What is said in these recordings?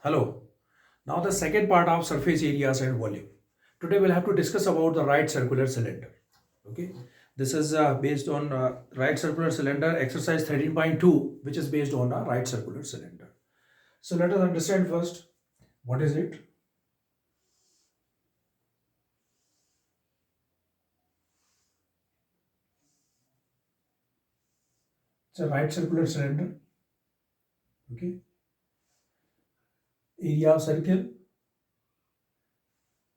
Hello. Now the second part of surface areas and volume. Today we'll have to discuss about the right circular cylinder. Okay. This is based on right circular cylinder exercise 13.2, which is based on a right circular cylinder. So let us understand first what is it. It's a right circular cylinder. Okay. Area of circle.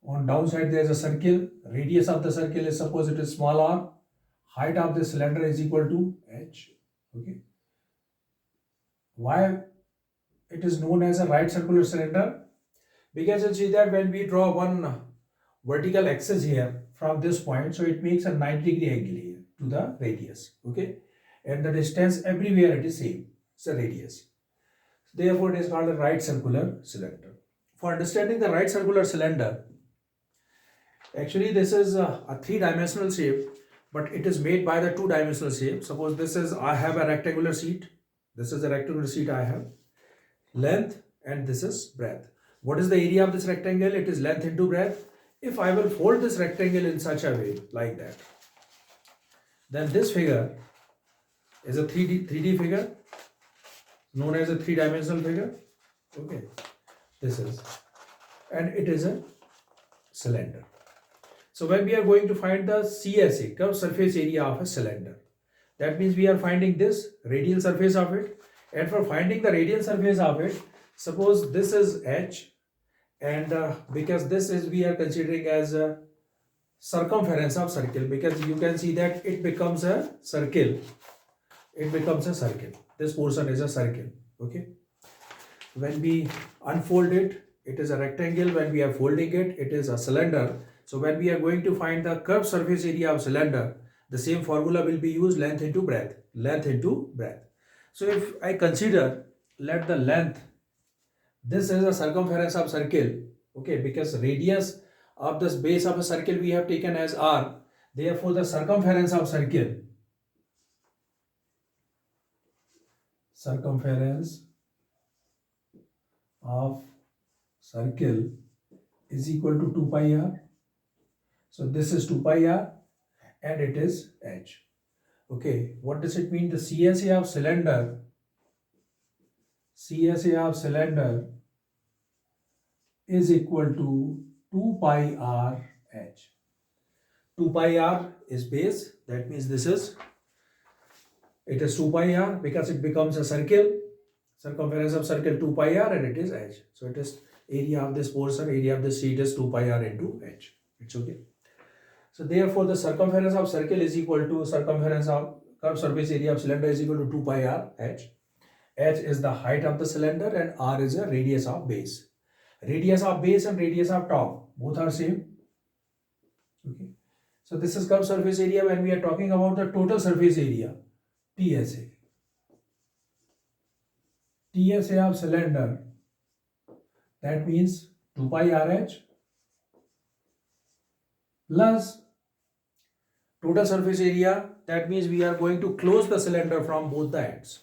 On downside there is a circle. Radius of the circle is, suppose it is small r. Height of the cylinder is equal to h. Okay. Why it is known as a right circular cylinder? Because you see that when we draw one vertical axis here from this point, so it makes a 90-degree angle here to the radius. Okay. And the distance everywhere it is same. It's a radius. Therefore, it is called a right circular cylinder. For understanding the right circular cylinder, actually this is a three-dimensional shape, but it is made by the two-dimensional shape. Suppose this is, I have a rectangular sheet. This is a rectangular sheet I have. Length and this is breadth. What is the area of this rectangle? It is length into breadth. If I will fold this rectangle in such a way like that, then this figure is a 3D figure known as a three-dimensional figure. Okay, this is, and it is a cylinder. So when we are going to find the CSA, curved surface area of a cylinder, that means we are finding this radial surface of it. And for finding the radial surface of it, suppose this is h, and because this is, we are considering as a circumference of circle, because you can see that it becomes a circle. It becomes a circle. This portion is a circle. Okay. When we unfold it, it is a rectangle. When we are folding it, it is a cylinder. So when we are going to find the curved surface area of cylinder, the same formula will be used, length into breadth. Length into breadth. So if I consider, let the length, this is a circumference of circle. Okay, because radius of this base of a circle we have taken as r. Therefore, the circumference of circle, is equal to 2 pi r. So this is 2 pi r and it is h. Okay, what does it mean? The CSA of cylinder is equal to 2 pi r h. 2 pi r is base, that means this is, it is 2 pi r because it becomes a circle, circumference of circle 2 pi r, and it is h. So it is area of this portion, area of this sheet is 2 pi r into h. It's okay. So therefore the circumference of circle is equal to circumference of curved surface area of cylinder is equal to 2 pi r h. H is the height of the cylinder and r is the radius of base. Radius of base and radius of top both are same. Okay. So this is curved surface area. When we are talking about the total surface area, TSA. TSA of cylinder, that means 2 pi RH plus total surface area, that means we are going to close the cylinder from both the ends.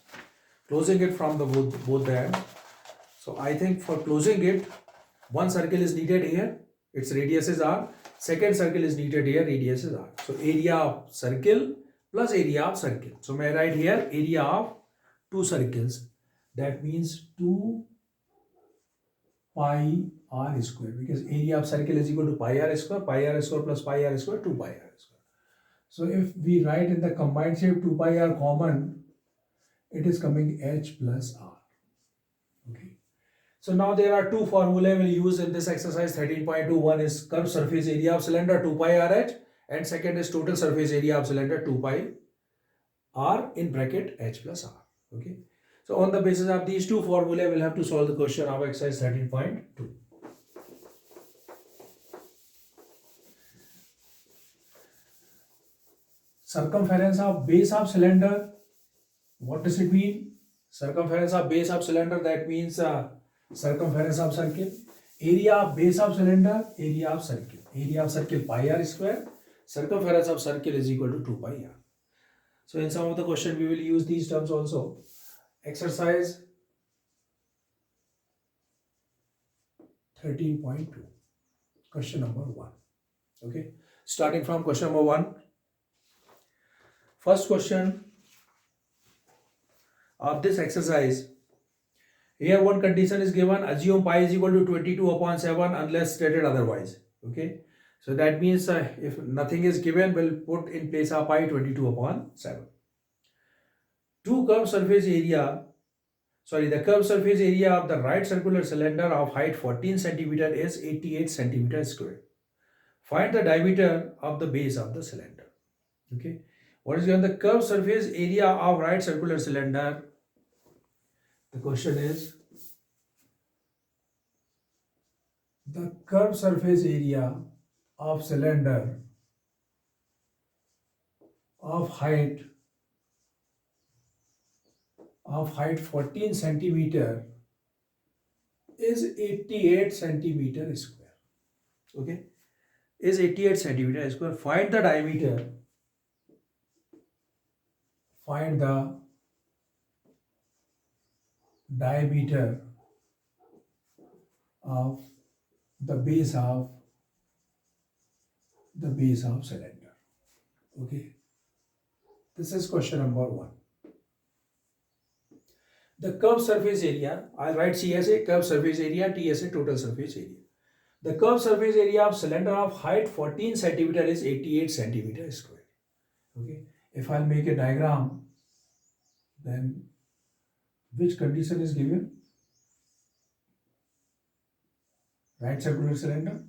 Closing it from the both the ends. So I think for closing it, one circle is needed here, its radius is r. Second circle is needed here, radius is r. So area of circle plus area of circle. So may I write here area of two circles. That means 2 pi r square, because area of circle is equal to pi r square plus pi r square, 2 pi r square. So if we write in the combined shape 2 pi r common, it is coming h plus r. Okay. So now there are two formulae we'll use in this exercise 13.2. One is curved surface area of cylinder 2 pi r h, and second is total surface area of cylinder 2 pi r in bracket h plus r. Okay. So on the basis of these two formulae, we'll have to solve the question of exercise 13.2. Circumference of base of cylinder. What does it mean? Circumference of base of cylinder, that means circumference of circle. Area of base of cylinder, area of circle. Area of circle pi r square. Circumference of circle is equal to 2 pi r. So in some of the question we will use these terms also. Exercise 13.2. Question number 1. Okay. Starting from question number 1. First question of this exercise. Here one condition is given, assume pi is equal to 22 upon 7 unless stated otherwise. Okay. So that means if nothing is given, we'll put in place of pi 22 upon 7. The curved surface area of the right circular cylinder of height 14 cm is 88 cm square. Find the diameter of the base of the cylinder. Okay. What is given? The curved surface area of right circular cylinder. The question is the curved surface area of cylinder of height 14 centimeter is 88 centimeter square. Okay, is 88 centimeter square. Find the diameter. Find the diameter of the base of cylinder. Okay, this is question number 1. The curved surface area, I'll write C as a curved surface area, T as a total surface area. The curved surface area of cylinder of height 14 centimeter is 88 centimeter square. Okay, if I'll make a diagram, then which condition is given? Right circular cylinder.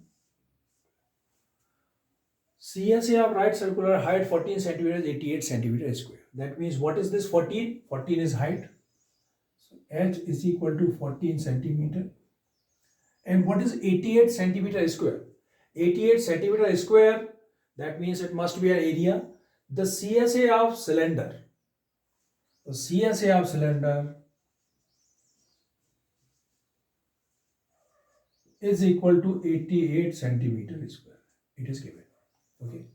CSA of right circular height 14 centimeter is 88 centimeter square. That means what is this 14? 14 is height. So H is equal to 14 centimeter. And what is 88 centimeter square? 88 centimeter square, that means it must be an area. The CSA of cylinder. The CSA of cylinder is equal to 88 centimeter square. It is given. Okay.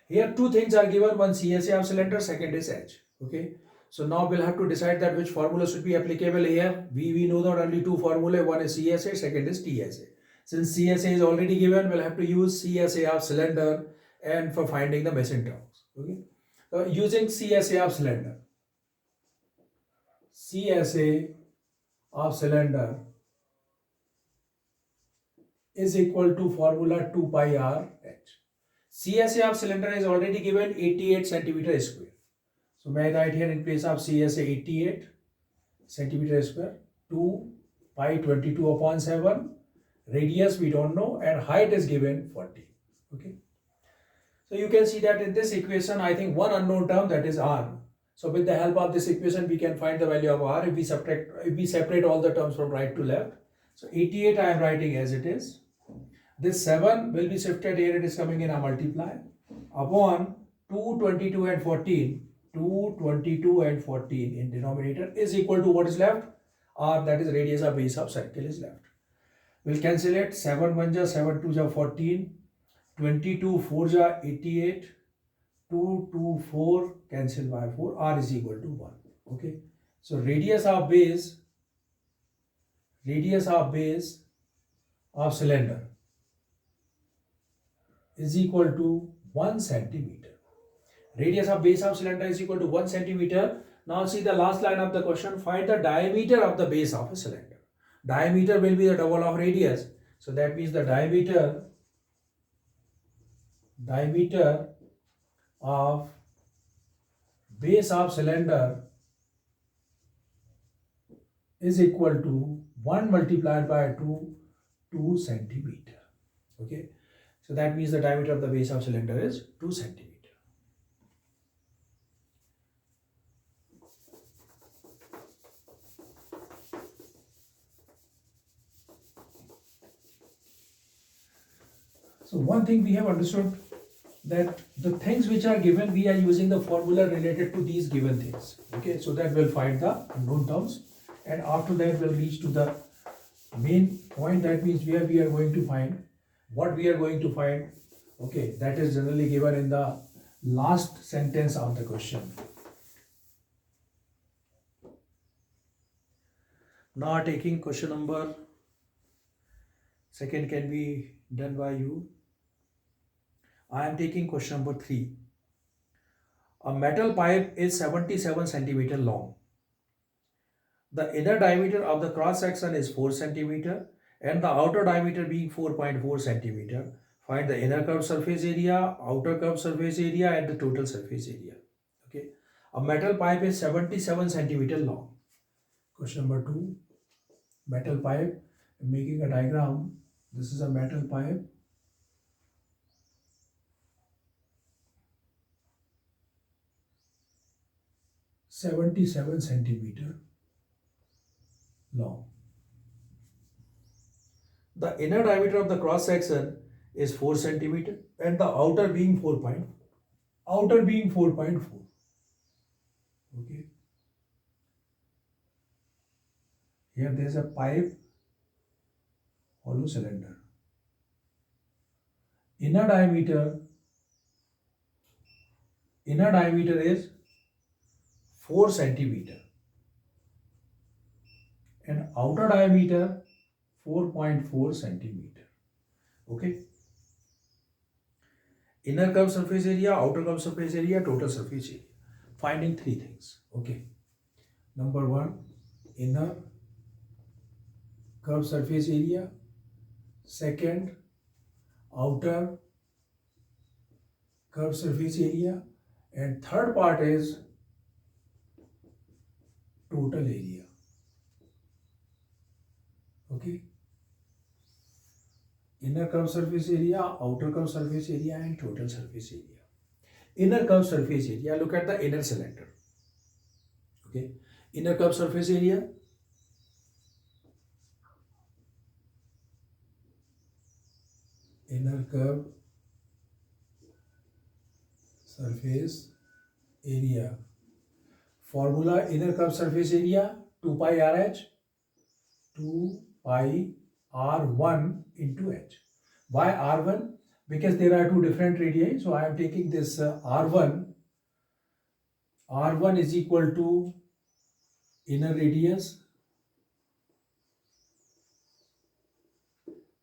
Here two things are given. One CSA of cylinder, second is H. Okay. So now we'll have to decide that which formula should be applicable here. We know that only two formulae. One is CSA, second is TSA. Since CSA is already given, we'll have to use CSA of cylinder and for finding the missing terms. Okay. So using CSA of cylinder. CSA of cylinder is equal to formula 2 pi r h. CSA of cylinder is already given 88 centimeter square. So may I write here in place of CSA 88 centimeter square, 2 pi 22 upon 7, radius we don't know, and height is given 40. Okay. So you can see that in this equation, I think one unknown term, that is r. So with the help of this equation, we can find the value of r if we separate all the terms from right to left. So 88 I am writing as it is. This 7 will be shifted here, it is coming in a multiply upon 222 and 14. 222 and 14 in denominator is equal to what is left? R, that is radius of base of circle is left. We'll cancel it. 7 1 ja, 7 2 ja 14, 22 4 ja 88, 2 2 4 cancel by 4, R is equal to 1. Okay. So radius of base of cylinder is equal to 1 centimeter. Radius of base of cylinder is equal to 1 centimeter. Now see the last line of the question. Find the diameter of the base of a cylinder. Diameter will be the double of radius. So that means the diameter of base of cylinder is equal to 1 multiplied by 2 centimeter. Okay. So that means the diameter of the base of cylinder is 2 centimeter. So one thing we have understood, that the things which are given, we are using the formula related to these given things. Okay, so that we'll find the unknown terms, and after that we'll reach to the main point. That means where we are going to find what we are going to find. Okay, that is generally given in the last sentence of the question. Now taking question number Second can be done by you. I am taking question number 3. A metal pipe is 77 centimeter long. The inner diameter of the cross section is 4 centimeter and the outer diameter being 4.4 centimeter. Find the inner curved surface area, outer curved surface area and the total surface area. Okay. A metal pipe is 77 centimeter long. Question number 2. Metal pipe. I'm making a diagram. This is a metal pipe. "77 centimeter long. The inner diameter of the cross section is 4 centimeter and the outer being 4.4. Okay. Here there is a pipe, hollow cylinder. Inner diameter is 4 centimeter and outer diameter 4.4 centimeter. Okay. Inner curved surface area, outer curved surface area, total surface area. Finding 3 things. Okay. Number 1, inner curved surface area. Second, outer curved surface area. And third part is total area. Okay. Inner curved surface area, outer curved surface area and total surface area. Inner curved surface area, look at the inner cylinder. Okay. Inner curved surface area, inner curved surface area. Formula inner curved surface area 2 pi RH, 2 pi R1 into H. Why R1? Because there are 2 different radii. So I am taking this R1. R1 is equal to inner radius.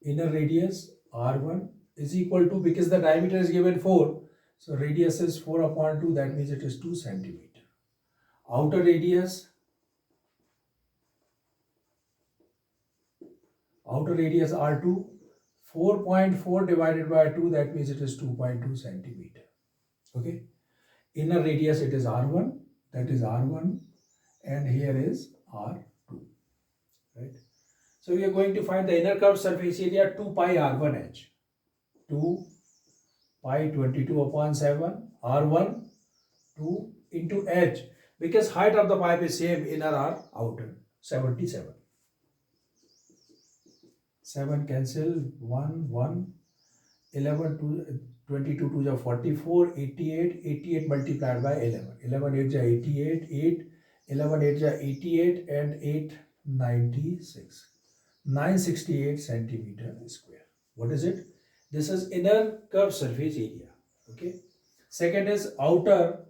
Inner radius R1 is equal to, because the diameter is given 4. So radius is 4 upon 2. That means it is 2 centimeter. Outer radius R2, 4.4 divided by 2, that means it is 2.2 centimeter. Okay. Inner radius it is R1, that is R1, and here is R2. Right. So we are going to find the inner curved surface area 2 pi R1H. 2 pi 22 upon 7 R1 2 into H, because height of the pipe is same, inner or outer, 77. 7 cancel, 1, 1, 11, 2, 22 to the 44, 88, 88 multiplied by 11. 11 8 ja 88, 8, 11 8 ja 88 and 8, 96. 968 centimeter square. What is it? This is inner curved surface area. Okay. Second is outer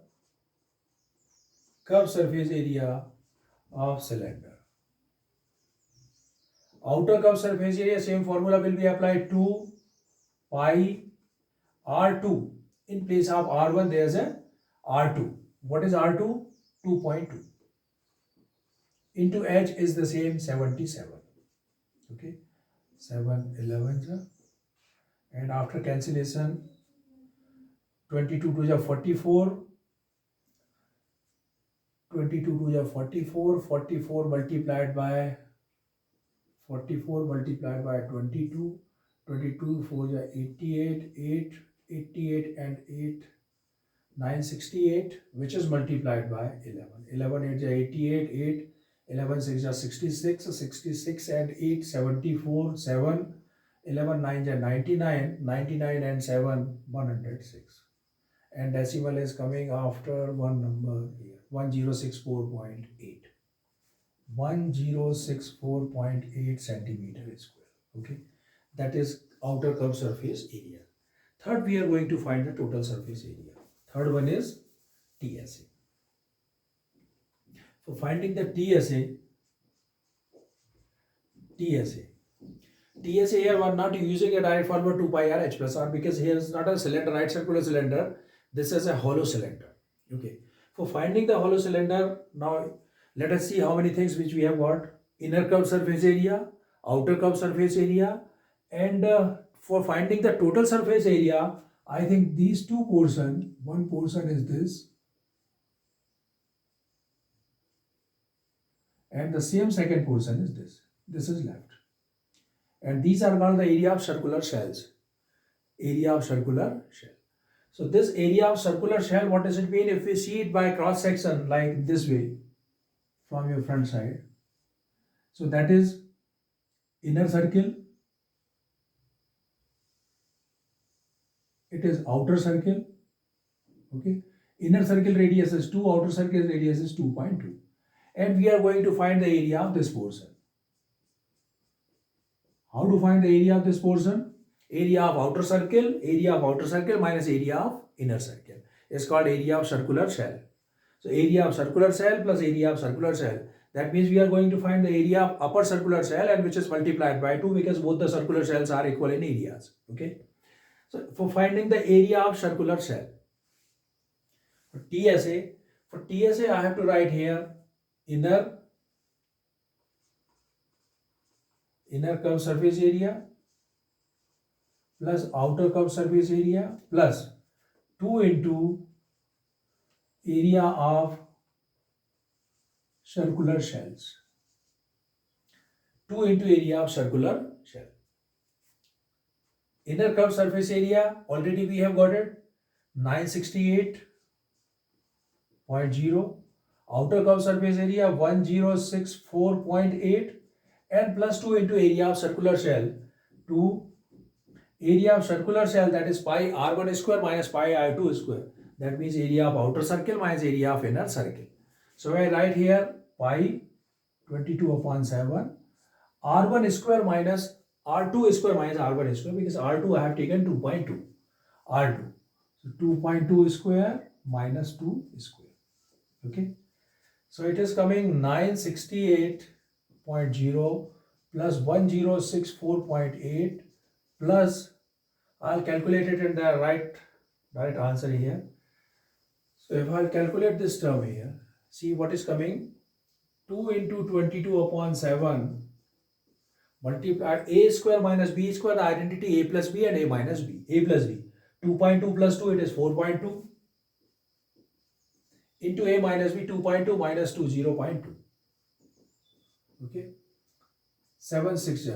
curved surface area of cylinder. Outer curved surface area, same formula will be applied, 2 pi R2. In place of R1 there is a R2. What is R2? 2.2. Into H is the same, 77. Okay. 7 11 and after cancellation 22 to the 44, 22 to the 44, 44 multiplied by 22, 22 4 the 88, 8, 88 and 8, 968, which is multiplied by 11. 11 8 is 88, 8, 11 6 is 66, 66 and 8, 74, 7, 11 9 is 99, 99 and 7, 106. And decimal is coming after one number here, 1064.8. 1064.8 centimeter square. Okay, that is outer curved surface area. Third, we are going to find the total surface area. Third one is TSA. For finding the TSA, TSA here, we're not using a direct formula 2 pi r h plus r because here is not a cylinder, right circular cylinder. This is a hollow cylinder. Okay. For finding the hollow cylinder, now let us see how many things which we have got. Inner curved surface area, outer curved surface area, and for finding the total surface area, I think these two portions, one portion is this, and the same second portion is this. This is left. And these are called the area of circular shells. Area of circular shell. So this area of circular shell, what does it mean? If we see it by cross section like this way from your front side, so that is inner circle, it is outer circle, okay. Inner circle radius is 2, outer circle radius is 2.2, and we are going to find the area of this portion. How to find the area of this portion? Area of outer circle minus area of inner circle is called area of circular shell. So area of circular shell plus area of circular shell. That means we are going to find the area of upper circular shell, and which is multiplied by 2 because both the circular shells are equal in areas. Okay. So for finding the area of circular shell, for TSA I have to write here inner curved surface area plus outer curved surface area plus 2 into area of circular shells. 2 into area of circular shell. Inner curved surface area, already we have got it, 968.0. Outer curved surface area, 1064.8, and plus 2 into area of circular shell, 2 area of circular shell, that is pi r1 square minus pi r2 square. That means area of outer circle minus area of inner circle. So I write here pi 22/7 r1 square minus r2 square minus r1 square, because r2 I have taken 2.2 r2. So 2.2 square minus 2 square. Okay. So it is coming 968.0 plus 1064.8 plus, I'll calculate it in the right answer here. So if I'll calculate this term here, see what is coming, 2 into 22/7 multiplied a square minus b square, the identity a plus b and a minus b, a plus b. 2.2 plus 2, it is 4.2 into a minus b, 2.2 minus 2, 0.2. Okay. 7 6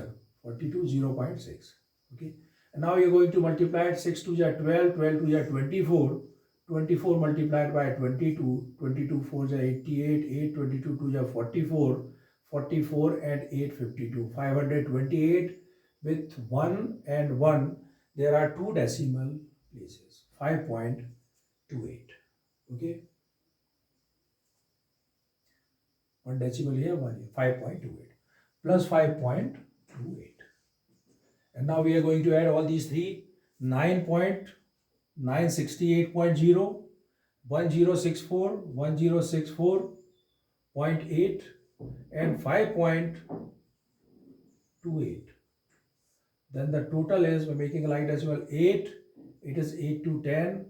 42, 0.6. Okay. And now you're going to multiply it, 6 2 12, 12 2 24, 24 multiplied by 22, 22 4 88, 8 22 2 44, 44 and 8 52, 528 with 1 and 1. There are 2 decimal places, 5.28. Okay. 1 decimal here, 1 here, 5.28 plus 5.28. And now we are going to add all these three, 9.968.0, 1064, 1064.8 and 5.28. Then the total is, we're making a like decimal, 8, it is 8 to 10,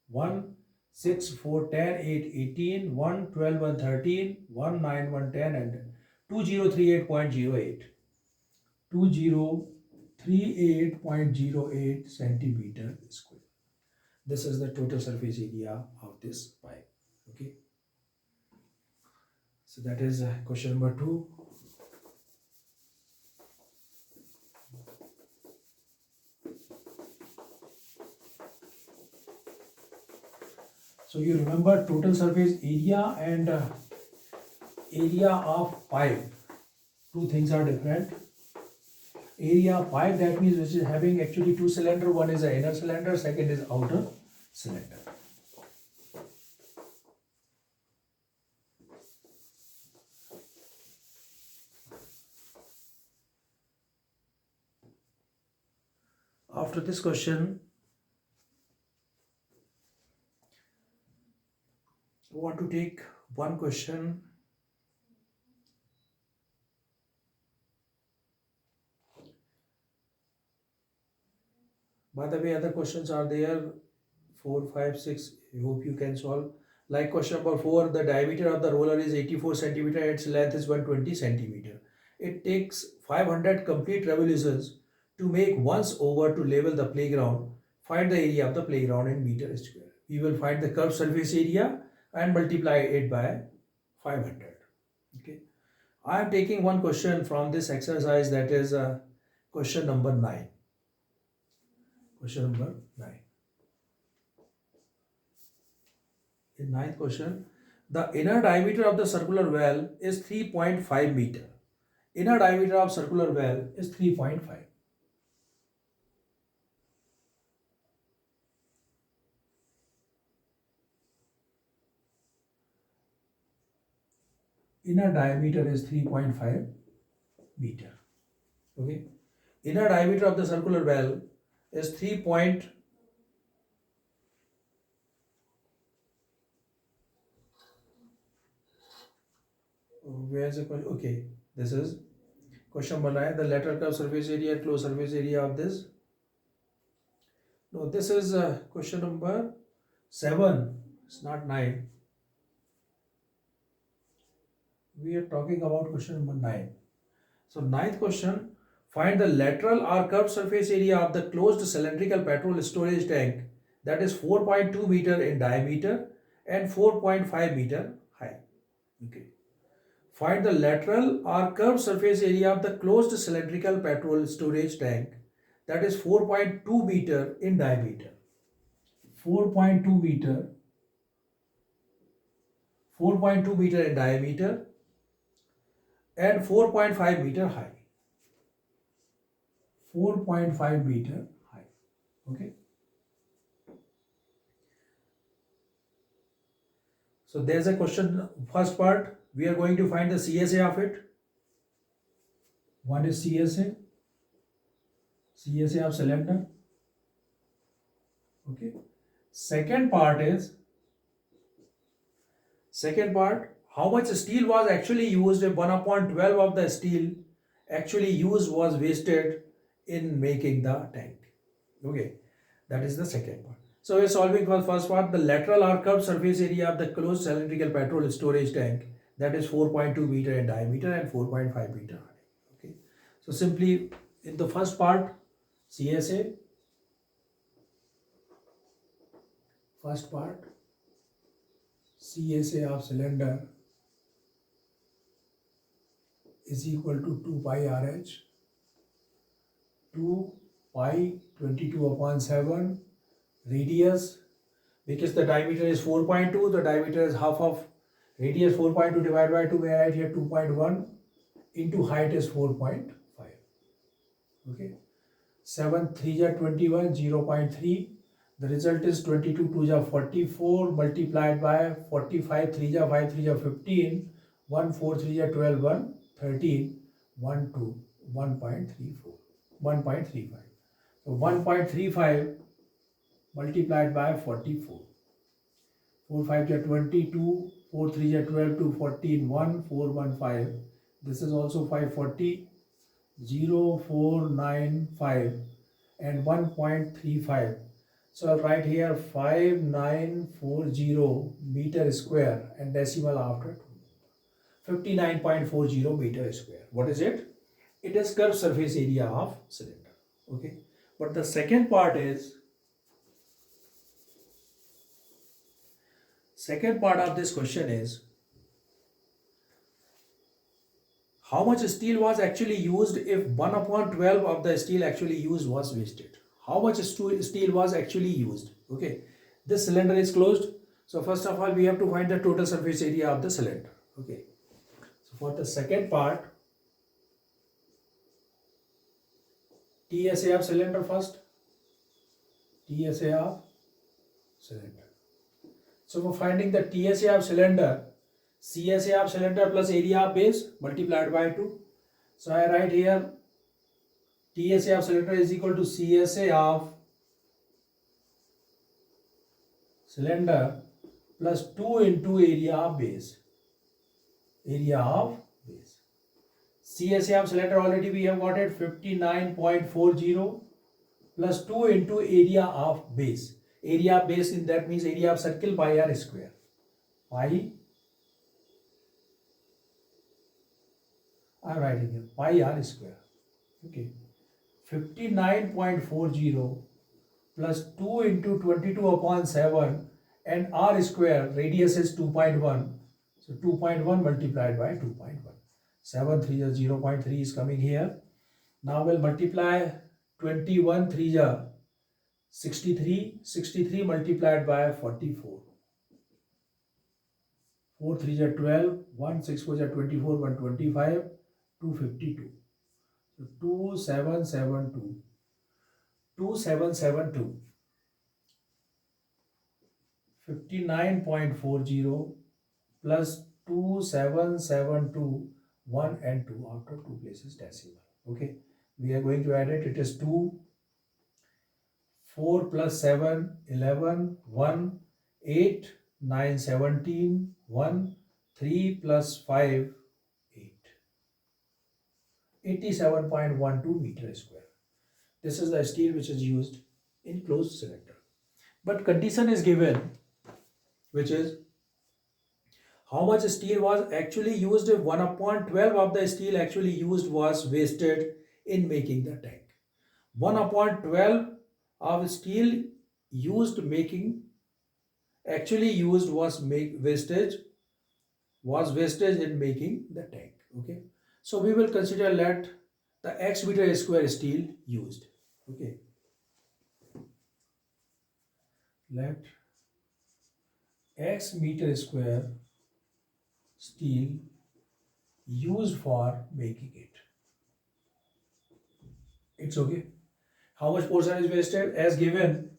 1, 6, 4, 10, 8, 18, 1, 12, 1, 13, 1, 9, 1, 10 and 2038.08. 2038.08 centimeter square. This is the total surface area of this pipe. Okay. So that is question number 2. So you remember total surface area and area of pipe. Two things are different. Area of pipe, that means which is having actually 2 cylinder. One is the inner cylinder, second is outer cylinder. After this question, I want to take one question. By the way, other questions are there, 4, 5, 6. I hope you can solve. Like question number 4, the diameter of the roller is 84 centimeter, its length is 120 centimeter. It takes 500 complete revolutions to make once over to level the playground. Find the area of the playground in meter square. We will find the curved surface area and multiply it by 500. Okay. I am taking one question from this exercise, that is question number 9. Question number 9. In ninth question, the inner diameter of the circular well is 3.5 meter. Inner diameter of circular well is 3.5. Inner diameter is 3.5 meter. Okay. Inner diameter of the circular well is 3. Where's the question? Okay, this is question number 9. The lateral curve surface area, closed surface area of this. No, this is question number 7. It's not 9. We are talking about question number 9. So, ninth question, find the lateral or curved surface area of the closed cylindrical petrol storage tank that is 4.2 meter in diameter and 4.5 meter high. Okay. Find the lateral or curved surface area of the closed cylindrical petrol storage tank that is 4.2 meter in diameter. 4.2 meter. 4.2 meter in diameter and 4.5 meter high. 4.5 meter high. Okay. So there's a question, first part, we are going to find the CSA of it. One is CSA of cylinder. Okay. Second part, how much steel was actually used if 1/12 of the steel actually used was wasted in making the tank. Okay, that is the second part. So we are solving for the first part, the lateral or curved surface area of the closed cylindrical petrol storage tank that is 4.2 meter in diameter and 4.5 meter high. Okay, so simply in the first part, CSA, first part, CSA of cylinder is equal to 2 pi RH, 2 pi 22/7 radius, because the diameter is 4.2, the diameter is half of radius 4.2 divided by 2, where I write here 2.1 into height is 4.5. Okay, 7 3 ja 21, 0.3. The result is 22 2 ja 44 multiplied by 45 3 ja 5 3 ja 15, 1 4 3 ja 12, 1 13, 1 2, 1.34, 1.35. So 1.35 multiplied by 44. 4 5 ja 22, 4 3 ja 12, 2 14, 1 4 1 5. This is also 540, 0 4 9 5 and 1.35. So I'll write here 5940 meter square and decimal after 59.40 meter square. What is it? It is curved surface area of cylinder. Okay. But the second part of this question is, how much steel was actually used if 1/12 of the steel actually used was wasted? How much steel was actually used? Okay. This cylinder is closed. So first of all, we have to find the total surface area of the cylinder. Okay. So for the second part, TSA of cylinder first. TSA of cylinder. So for finding the TSA of cylinder, CSA of cylinder plus area of base multiplied by 2. So I write here TSA of cylinder is equal to CSA of cylinder plus 2 into area of base. Area of base. CSA of cylinder already we have got it 59.40 plus 2 into area of base. Area of base in that means area of circle pi r square. Pi, I am writing here, pi r square. Okay. 59.40 plus 2 into 22 upon 7 and r square, radius is 2.1. So 2.1 multiplied by 2.1. 7 3 is 0.3 is coming here. Now we'll multiply 21 3 is 63. 63 multiplied by 44. 4 3 is 12. 1 6 4 is 24. 125. 252. So 2772. 2772. 59.40 plus 2772, 1 and 2 after 2 places decimal. Okay, we are going to add it. It is 2, 4 plus 7, 11, 1, 8, 9, 17, 1, 3 plus 5, 8. 87.12 meter square. This is the steel which is used in closed cylinder. But condition is given, which is how much steel was actually used. 1 upon 12 of the steel actually used was wasted in making the tank. 1 upon 12 of steel used making actually used was wastage in making the tank. Okay, so we will consider let the x meter square steel used. Okay, let x meter square steel used for making it. It's okay. How much portion is wasted? As given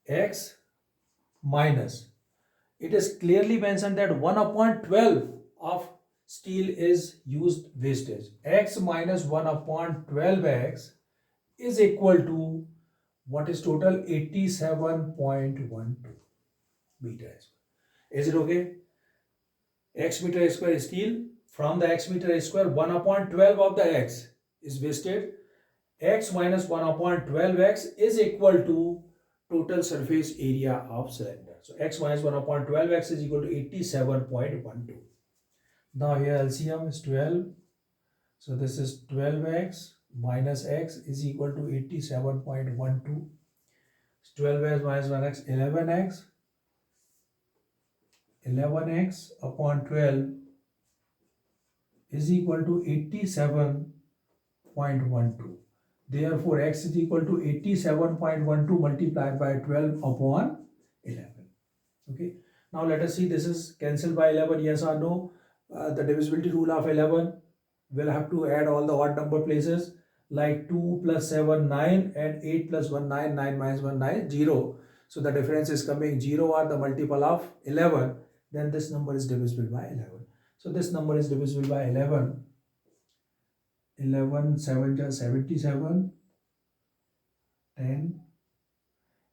x minus, it is clearly mentioned that 1 upon 12 of steel is used wastage. X minus 1 upon 12x is equal to what is total? 87.12 meters. Is it okay? X meter square steel, from the x meter square, 1 upon 12 of the x is wasted. X minus 1 upon 12x is equal to total surface area of cylinder. So x minus 1 upon 12x is equal to 87.12. Now here LCM is 12. So this is 12x minus x is equal to 87.12. 12x minus 1x, 11x. 11x upon 12 is equal to 87.12. Therefore, x is equal to 87.12 multiplied by 12 upon 11. Okay. Now let us see, this is cancelled by 11, yes or no. The divisibility rule of 11, we'll have to add all the odd number places like 2 plus 7, 9 and 8 plus 1, 9, 9 minus 1, 9, 0. So the difference is coming 0 or the multiple of 11. Then this number is divisible by 11. So this number is divisible by 11. 11 7 is 77, 10,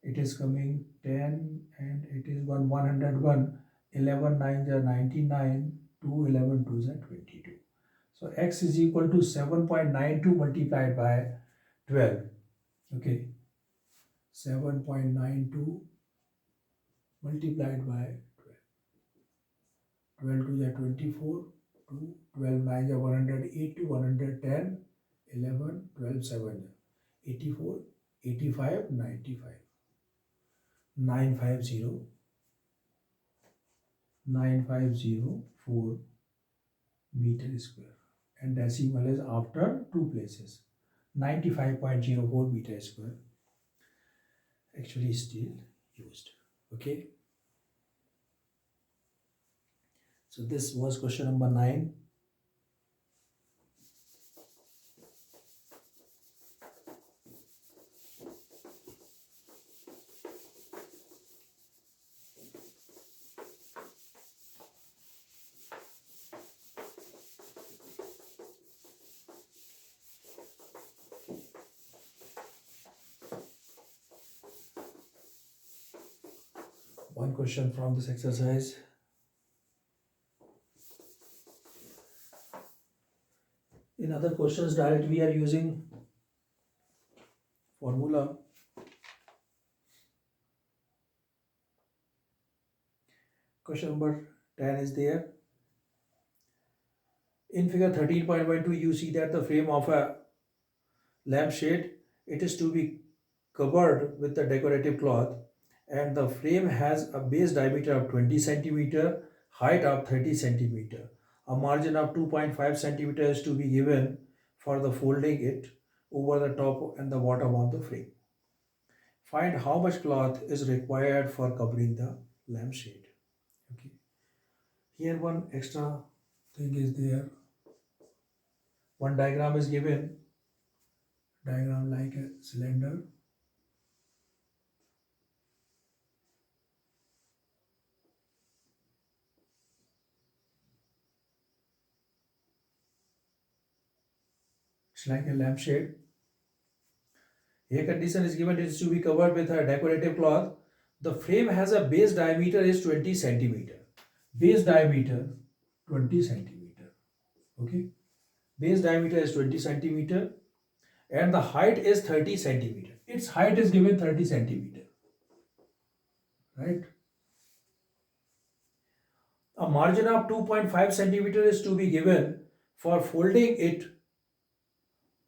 it is coming 10 and it is 101, 11 9 is 99, 2 11 2 is 22. So x is equal to 7.92 multiplied by 12. Okay, 7.92 multiplied by 12 to the 24, 2, 12 9 is 180, 110, 11, 12 7, 84, 85, 95, 950, 9504 meter square, and decimal is after 2 places. 95.04 meter square actually steel used. Okay. So this was question number 9. One question from this exercise. In other questions, direct we are using formula. Question number 10 is there. In figure 13.12, you see that the frame of a lampshade, it is to be covered with the decorative cloth, and the frame has a base diameter of 20 centimeter, height of 30 centimeter. A margin of 2.5 centimeter is to be given for the folding it over the top and the bottom of the frame. Find how much cloth is required for covering the lampshade. Okay. Here one extra thing is there. One diagram is given. Diagram like a cylinder. It's like a lampshade. Here condition is given, it is to be covered with a decorative cloth. The frame has a base diameter is 20 centimeter. Base diameter 20 centimeter. Okay. Base diameter is 20 centimeter and the height is 30 centimeter. Its height is given 30 centimeter. Right. A margin of 2.5 centimeter is to be given for folding it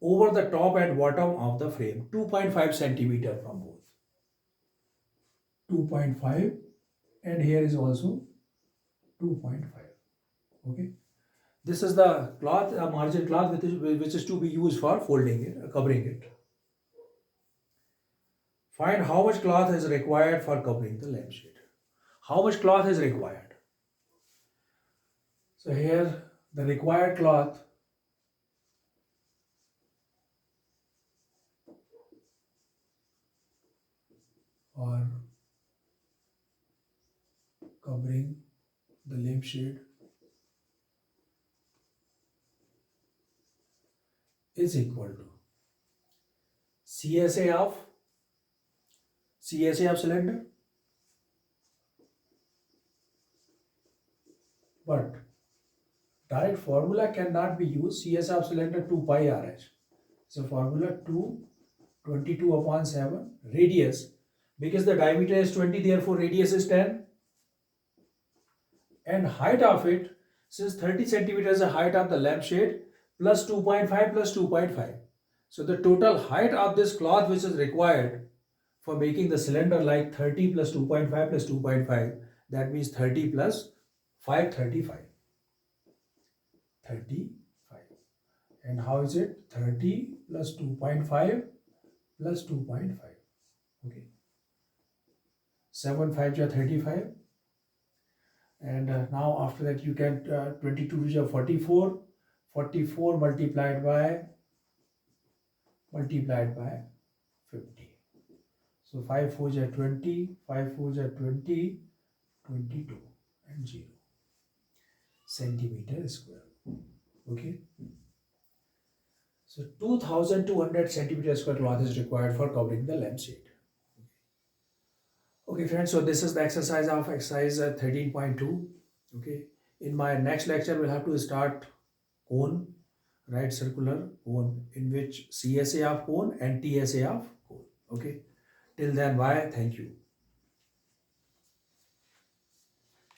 over the top and bottom of the frame. 2.5 centimeter from both. 2.5 and here is also 2.5. Okay. This is the cloth, a margin cloth which is to be used for folding it, covering it. Find how much cloth is required for covering the lampshade. How much cloth is required? So here the required cloth for covering the lampshade is equal to CSA of cylinder, but direct formula cannot be used. CSA of cylinder 2 pi RH. So formula 22 upon 7 radius, because the diameter is 20, therefore radius is 10, and height of it, since 30 centimeters is the height of the lampshade, plus 2.5 plus 2.5. So the total height of this cloth which is required for making the cylinder like 30 plus 2.5 plus 2.5, that means 30 plus 5, 35. 35. And how is it? 30 plus 2.5 plus 2.5. Okay. 7 5 is 35. And now after that you can 22 is 44. 44 multiplied by 50. So 5 4 is 20, 5 4 is 20, 22 and 0 centimeter square. Okay. So 2200 centimeter square cloth is required for covering the lampshade. Okay friends, so this is the exercise of exercise 13.2. Okay. In my next lecture we'll have to start cone, right, circular cone, in which CSA of cone and TSA of cone. Okay. Till then, bye. Thank you.